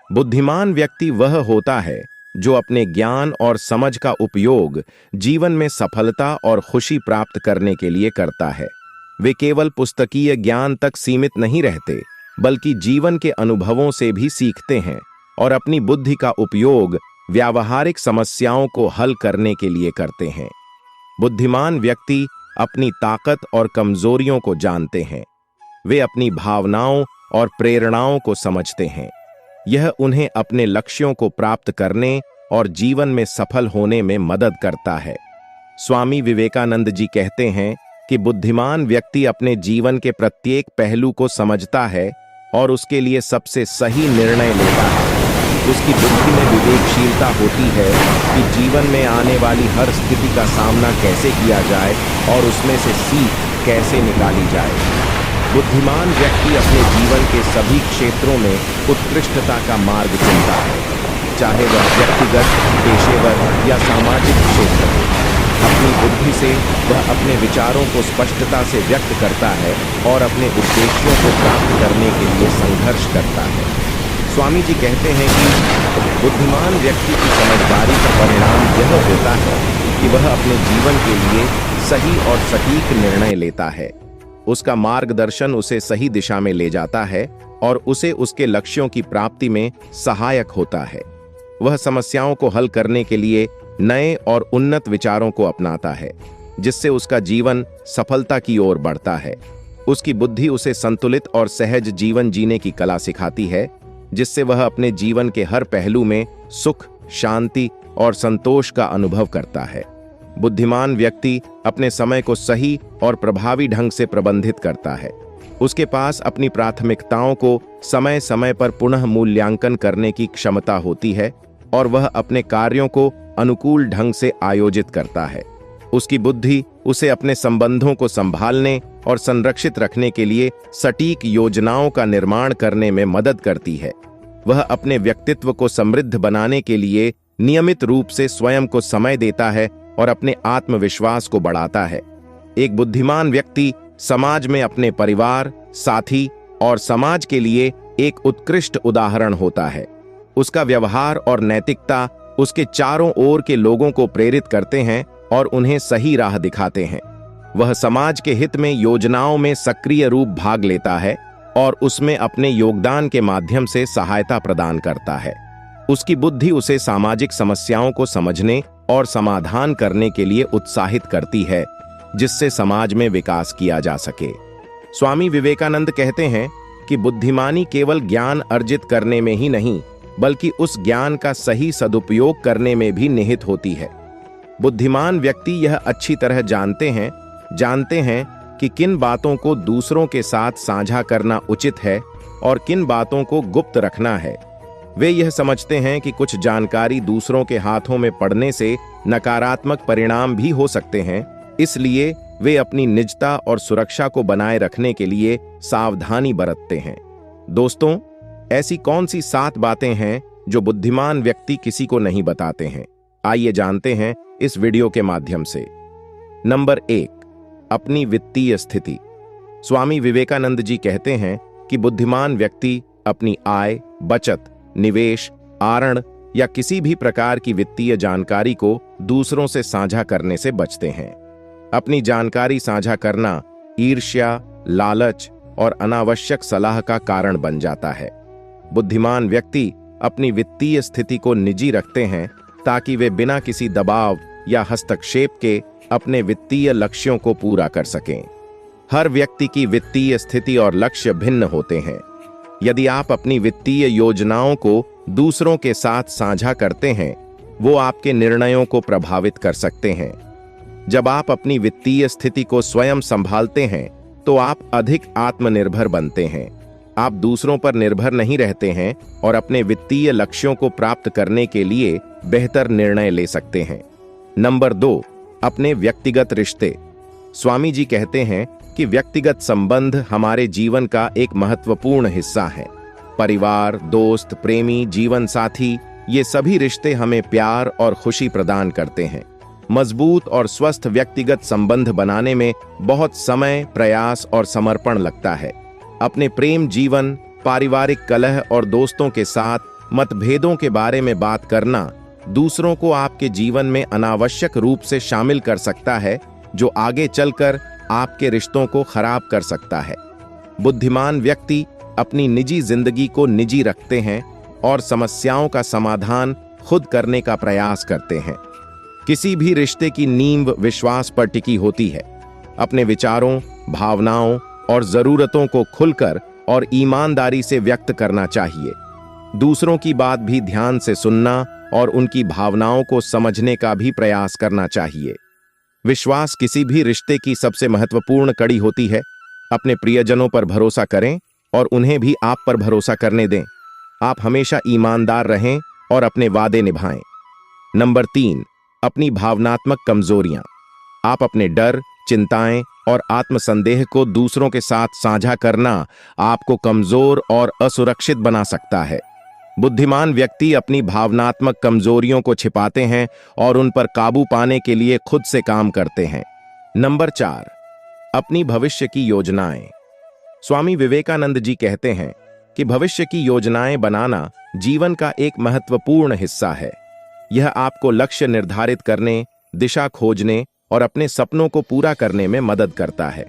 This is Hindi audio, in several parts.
बुद्धिमान व्यक्ति वह होता है जो अपने ज्ञान और समझ का उपयोग जीवन में सफलता और खुशी प्राप्त करने के लिए करता है। वे केवल पुस्तकीय ज्ञान तक सीमित नहीं रहते, बल्कि जीवन के अनुभवों से भी सीखते हैं और अपनी बुद्धि का उपयोग व्यावहारिक समस्याओं को हल करने के लिए करते हैं। बुद्धिमान व्यक्ति अपनी ताकत और कमजोरियों को जानते हैं। वे अपनी भावनाओं और प्रेरणाओं को समझते हैं। यह उन्हें अपने लक्ष्यों को प्राप्त करने और जीवन में सफल होने में मदद करता है। स्वामी विवेकानंद जी कहते हैं कि बुद्धिमान व्यक्ति अपने जीवन के प्रत्येक पहलू को समझता है और उसके लिए सबसे सही निर्णय लेता है। उसकी बुद्धि में विवेकशीलता होती है कि जीवन में आने वाली हर स्थिति का सामना कैसे किया जाए और उसमें से सीख कैसे निकाली जाए। बुद्धिमान व्यक्ति अपने जीवन के सभी क्षेत्रों में उत्कृष्टता का मार्ग चुनता है, चाहे वह व्यक्तिगत, पेशेवर या सामाजिक क्षेत्र हो। अपनी बुद्धि से वह अपने विचारों को स्पष्टता से व्यक्त करता है और अपने उद्देश्यों को प्राप्त करने के लिए संघर्ष करता है। स्वामी जी कहते हैं कि बुद्धिमान व्यक्ति की समझदारी का परिणाम यह होता है कि वह अपने जीवन के लिए सही और सटीक निर्णय लेता है। उसका मार्गदर्शन उसे सही दिशा में ले जाता है और उसे उसके लक्ष्यों की प्राप्ति में सहायक होता है। वह समस्याओं को हल करने के लिए नए और उन्नत विचारों को अपनाता है, जिससे उसका जीवन सफलता की ओर बढ़ता है। उसकी बुद्धि उसे संतुलित और सहज जीवन जीने की कला सिखाती है, जिससे वह अपने जीवन के हर पहलू में सुख, शांति और संतोष का अनुभव करता है। बुद्धिमान व्यक्ति अपने समय को सही और प्रभावी ढंग से प्रबंधित करता है। उसके पास अपनी प्राथमिकताओं को समय समय पर पुनः मूल्यांकन करने की क्षमता होती है और वह अपने कार्यों को अनुकूल ढंग से आयोजित करता है। उसकी बुद्धि उसे अपने संबंधों को संभालने और संरक्षित रखने के लिए सटीक योजनाओं का निर्माण करने में मदद करती है। वह अपने व्यक्तित्व को समृद्ध बनाने के लिए नियमित रूप से स्वयं को समय देता है और अपने आत्मविश्वास को बढ़ाता है। एक बुद्धिमान व्यक्ति समाज में अपने परिवार, साथी और समाज के लिए एक उत्कृष्ट उदाहरण होता है। उसका व्यवहार और नैतिकता उसके चारों ओर के लोगों को प्रेरित करते हैं और उन्हें सही राह दिखाते हैं। वह समाज के हित में योजनाओं में सक्रिय रूप भाग लेता है और उसमें अपने योगदान के माध्यम से सहायता प्रदान करता है। उसकी बुद्धि उसे सामाजिक समस्याओं को समझने और समाधान करने के लिए उत्साहित करती है, जिससे समाज में विकास किया जा सके। स्वामी विवेकानंद कहते हैं कि बुद्धिमानी केवल ज्ञान अर्जित करने में ही नहीं, बल्कि उस ज्ञान का सही सदुपयोग करने में भी निहित होती है। बुद्धिमान व्यक्ति यह अच्छी तरह जानते हैं कि किन बातों को दूसरों के साथ साझा करना उचित है और किन बातों को गुप्त रखना है। वे यह समझते हैं कि कुछ जानकारी दूसरों के हाथों में पड़ने से नकारात्मक परिणाम भी हो सकते हैं, इसलिए वे अपनी निजता और सुरक्षा को बनाए रखने के लिए सावधानी बरतते हैं। दोस्तों, ऐसी कौन सी 7 बातें हैं जो बुद्धिमान व्यक्ति किसी को नहीं बताते हैं? आइए जानते हैं इस वीडियो के माध्यम से। नंबर 1, अपनी वित्तीय स्थिति। स्वामी विवेकानंद जी कहते हैं कि बुद्धिमान व्यक्ति अपनी आय, बचत, निवेश, आरण या किसी भी प्रकार की वित्तीय जानकारी को दूसरों से साझा करने से बचते हैं। अपनी जानकारी साझा करना ईर्ष्या, लालच और अनावश्यक सलाह का कारण बन जाता है। बुद्धिमान व्यक्ति अपनी वित्तीय स्थिति को निजी रखते हैं ताकि वे बिना किसी दबाव या हस्तक्षेप के अपने वित्तीय लक्ष्यों को पूरा कर सकें। हर व्यक्ति की वित्तीय स्थिति और लक्ष्य भिन्न होते हैं। यदि आप अपनी वित्तीय योजनाओं को दूसरों के साथ साझा करते हैं, वो आपके निर्णयों को प्रभावित कर सकते हैं। जब आप अपनी वित्तीय स्थिति को स्वयं संभालते हैं, तो आप अधिक आत्मनिर्भर बनते हैं। आप दूसरों पर निर्भर नहीं रहते हैं और अपने वित्तीय लक्ष्यों को प्राप्त करने के लिए बेहतर निर्णय ले सकते हैं। नंबर 2, अपने व्यक्तिगत रिश्ते। स्वामी जी कहते हैं कि व्यक्तिगत संबंध हमारे जीवन का एक महत्वपूर्ण हिस्सा है। परिवार, दोस्त, प्रेमी, जीवन साथी, ये सभी रिश्ते हमें प्यार और खुशी प्रदान करते हैं। मजबूत और स्वस्थ व्यक्तिगत संबंध बनाने में बहुत समय, प्रयास और समर्पण लगता है। अपने प्रेम जीवन, पारिवारिक कलह और दोस्तों के साथ मतभेदों के बारे में बात करना दूसरों को आपके जीवन में अनावश्यक रूप से शामिल कर सकता है, जो आगे चलकर आपके रिश्तों को खराब कर सकता है। बुद्धिमान व्यक्ति अपनी निजी जिंदगी को निजी रखते हैं और समस्याओं का समाधान खुद करने का प्रयास करते हैं। किसी भी रिश्ते की नींव विश्वास पर टिकी होती है। अपने विचारों, भावनाओं और जरूरतों को खुलकर और ईमानदारी से व्यक्त करना चाहिए। दूसरों की बात भी ध्यान से सुनना और उनकी भावनाओं को समझने का भी प्रयास करना चाहिए। विश्वास किसी भी रिश्ते की सबसे महत्वपूर्ण कड़ी होती है। अपने प्रियजनों पर भरोसा करें और उन्हें भी आप पर भरोसा करने दें। आप हमेशा ईमानदार रहें और अपने वादे निभाएं। नंबर 3, अपनी भावनात्मक कमजोरियां। आप अपने डर, चिंताएं और आत्मसंदेह को दूसरों के साथ साझा करना आपको कमजोर और असुरक्षित बना सकता है। बुद्धिमान व्यक्ति अपनी भावनात्मक कमजोरियों को छिपाते हैं और उन पर काबू पाने के लिए खुद से काम करते हैं। नंबर 4, अपनी भविष्य की योजनाएं। स्वामी विवेकानंद जी कहते हैं कि भविष्य की योजनाएं बनाना जीवन का एक महत्वपूर्ण हिस्सा है। यह आपको लक्ष्य निर्धारित करने, दिशा खोजने और अपने सपनों को पूरा करने में मदद करता है।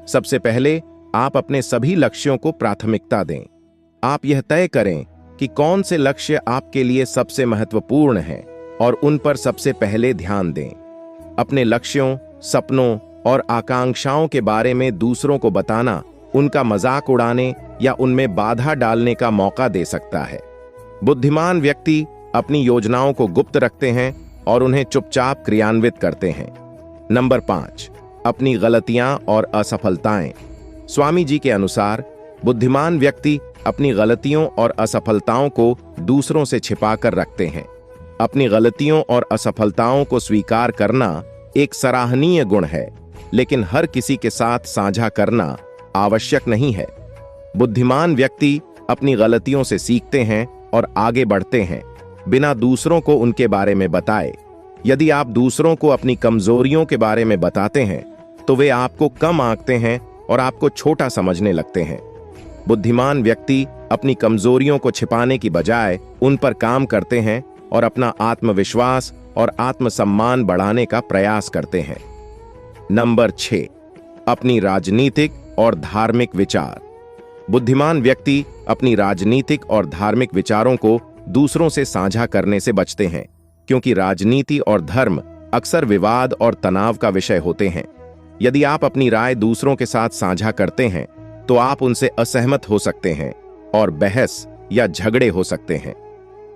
सबसे पहले आप अपने सभी लक्ष्यों को प्राथमिकता दें। आप यह तय करें कि कौन से लक्ष्य आपके लिए सबसे महत्वपूर्ण हैं और उन पर सबसे पहले ध्यान दें। अपने लक्ष्यों, सपनों और आकांक्षाओं के बारे में दूसरों को बताना उनका मजाक उड़ाने या उनमें बाधा डालने का मौका दे सकता है। बुद्धिमान व्यक्ति अपनी योजनाओं को गुप्त रखते हैं और उन्हें चुपचाप क्रियान्वित करते हैं। नंबर 5, अपनी गलतियां और असफलताएं। स्वामी जी के अनुसार बुद्धिमान व्यक्ति अपनी गलतियों और असफलताओं को दूसरों से छिपाकर रखते हैं। अपनी गलतियों और असफलताओं को स्वीकार करना एक सराहनीय गुण है, लेकिन हर किसी के साथ साझा करना आवश्यक नहीं है। बुद्धिमान व्यक्ति अपनी गलतियों से सीखते हैं और आगे बढ़ते हैं, बिना दूसरों को उनके बारे में बताए। यदि आप दूसरों को अपनी कमजोरियों के बारे में बताते हैं, तो वे आपको कम आंकते हैं और आपको छोटा समझने लगते हैं। बुद्धिमान व्यक्ति अपनी कमजोरियों को छिपाने की बजाय उन पर काम करते हैं और अपना आत्मविश्वास और आत्मसम्मान बढ़ाने का प्रयास करते हैं। नंबर 6, अपनी राजनीतिक और धार्मिक विचार। बुद्धिमान व्यक्ति अपनी राजनीतिक और धार्मिक विचारों को दूसरों से साझा करने से बचते हैं, क्योंकि राजनीति और धर्म अक्सर विवाद और तनाव का विषय होते हैं। यदि आप अपनी राय दूसरों के साथ साझा करते हैं, तो आप उनसे असहमत हो सकते हैं और बहस या झगड़े हो सकते हैं।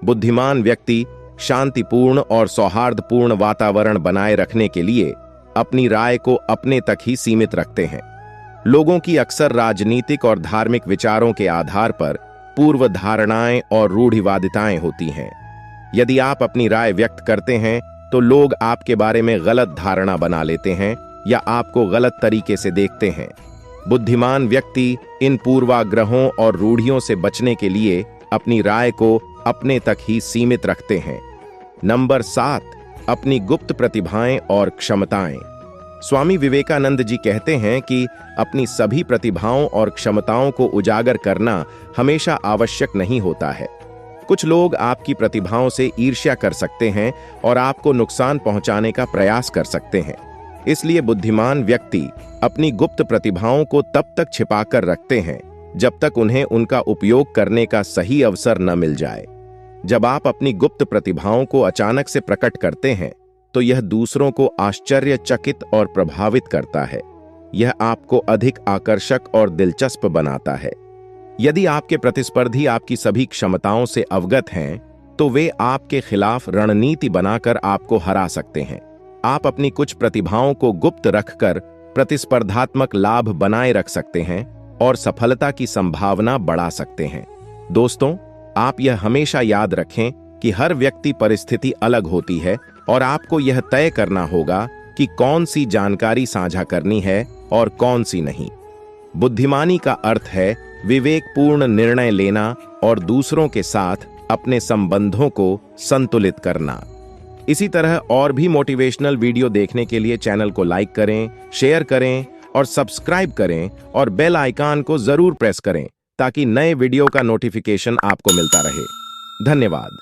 बुद्धिमान व्यक्ति शांतिपूर्ण और सौहार्दपूर्ण वातावरण बनाए रखने के लिए अपनी राय को अपने तक ही सीमित रखते हैं। लोगों की अक्सर राजनीतिक और धार्मिक विचारों के आधार पर पूर्व धारणाएं और रूढ़िवादिताएं होती हैं। यदि आप अपनी राय व्यक्त करते हैं, तो लोग आपके बारे में गलत धारणा बना लेते हैं या आपको गलत तरीके से देखते हैं। बुद्धिमान व्यक्ति इन पूर्वाग्रहों और रूढ़ियों से बचने के लिए अपनी राय को अपने तक ही सीमित रखते हैं। नंबर 7, अपनी गुप्त प्रतिभाएं और क्षमताएं। स्वामी विवेकानंद जी कहते हैं कि अपनी सभी प्रतिभाओं और क्षमताओं को उजागर करना हमेशा आवश्यक नहीं होता है। कुछ लोग आपकी प्रतिभाओं से ईर्ष्या कर सकते हैं और आपको नुकसान पहुंचाने का प्रयास कर सकते हैं। इसलिए बुद्धिमान व्यक्ति अपनी गुप्त प्रतिभाओं को तब तक छिपाकर रखते हैं जब तक उन्हें उनका उपयोग करने का सही अवसर न मिल जाए। जब आप अपनी गुप्त प्रतिभाओं को अचानक से प्रकट करते हैं, तो यह दूसरों को आश्चर्यचकित और प्रभावित करता है। यह आपको अधिक आकर्षक और दिलचस्प बनाता है। यदि आपके प्रतिस्पर्धी आपकी सभी क्षमताओं से अवगत हैं, तो वे आपके खिलाफ रणनीति बनाकर आपको हरा सकते हैं। आप अपनी कुछ प्रतिभाओं को गुप्त रखकर प्रतिस्पर्धात्मक लाभ बनाए रख सकते हैं और सफलता की संभावना बढ़ा सकते हैं। दोस्तों, आप यह हमेशा याद रखें कि हर व्यक्ति परिस्थिति अलग होती है और आपको यह तय करना होगा कि कौन सी जानकारी साझा करनी है और कौन सी नहीं। बुद्धिमानी का अर्थ है विवेकपूर्ण निर्णय लेना और दूसरों के साथ अपने संबंधों को संतुलित करना। इसी तरह और भी मोटिवेशनल वीडियो देखने के लिए चैनल को लाइक करें, शेयर करें और सब्सक्राइब करें और बेल आइकन को जरूर प्रेस करें ताकि नए वीडियो का नोटिफिकेशन आपको मिलता रहे। धन्यवाद।